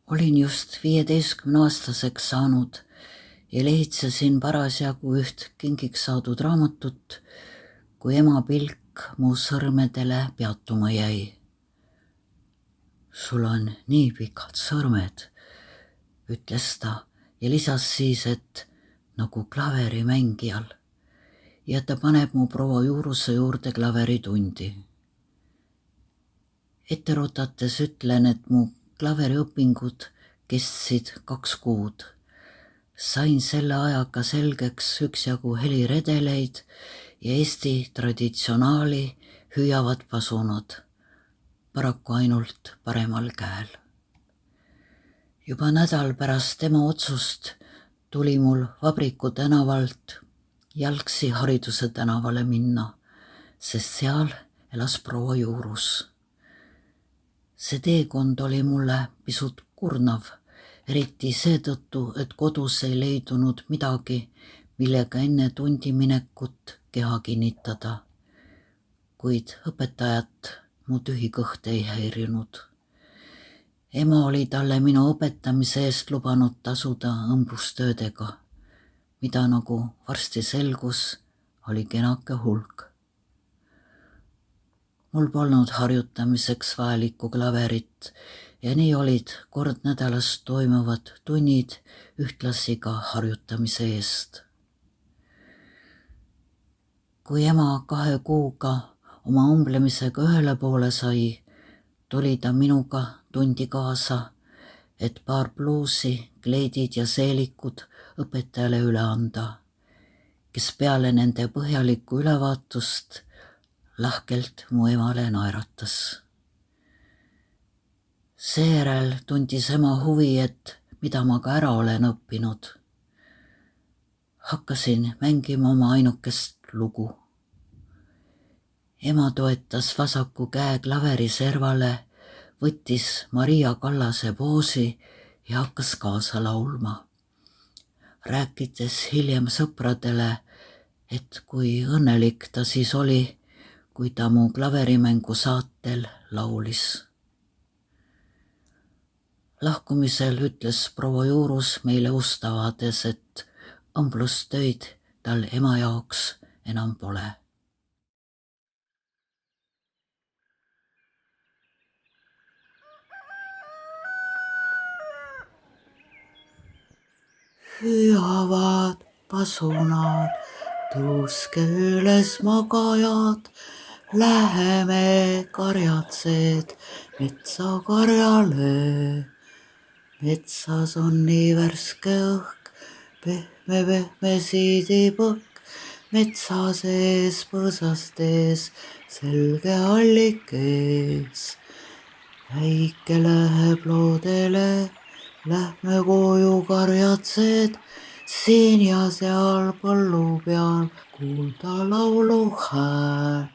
Olin just 15-aastaseks saanud ja lehitsesin parasjagu üht kingiks saadud raamatut, kui ema pilk mu sõrmedele peatuma jäi. Sul on nii pikad sõrmed, ütles ta ja lisas siis, et nagu klaverimängijal ja ta paneb mu proua Juuruse juurde klaveritundi. Etteruttates ütlen, et mu klaveriõpingud kestsid 2 kuud. Sain selle ajaga selgeks üksjagu heliredeleid ja Eesti traditsionaali hüüavad pasunad, paraku ainult paremal käel. Juba nädal pärast tema otsust tuli mul Vabriku tänavalt jalgsi Hariduse tänavale minna, sest seal elas proua Juurus. See teekond oli mulle pisut kurnav, eriti seetõttu, et kodus ei leidunud midagi, millega enne tundi minekut keha kinnitada, kuid õpetajat mu tühi kõht ei häirinud. Ema oli talle minu õpetamise eest lubanud tasuda õmblustöödega, mida nagu varsti selgus, oli kenake hulk. Mul polnud harjutamiseks vajalikku klaverit ja nii olid kord nädalas toimuvad tunnid ühtlasi ka harjutamise eest. Kui ema 2 kuuga oma õmblemisega ühele poole sai, tuli ta minuga tundi kaasa, et paar pluusi, kleidid ja seelikud õpetajale üle anda, kes peale nende põhjalikku ülevaatust lahkelt mu emale naeratas. Seejärel tundis ema huvi, et mida ma ka ära olen õppinud. Hakkasin mängima oma ainukest lugu. Ema toetas vasaku käe klaveri servale, võttis Maria Kallase poosi ja hakkas kaasa laulma, rääkides hiljem sõpradele, et kui õnnelik ta siis oli, kui ta mu klaverimängu saatel laulis. Lahkumisel ütles proua Juurus meile ust avades, et õmblustöid tal ema jaoks enam pole. Hüüavad pasunad, tõuske üles magajad, läheme karjatsed metsakarjale. Metsas on nii värske õhk, pehme siidipõhk, metsa sees põõsastes selge allik ees. Väike läheb loodele, lähme koju karjatsed, siin ja seal põllu peal kuulda laulu hääl.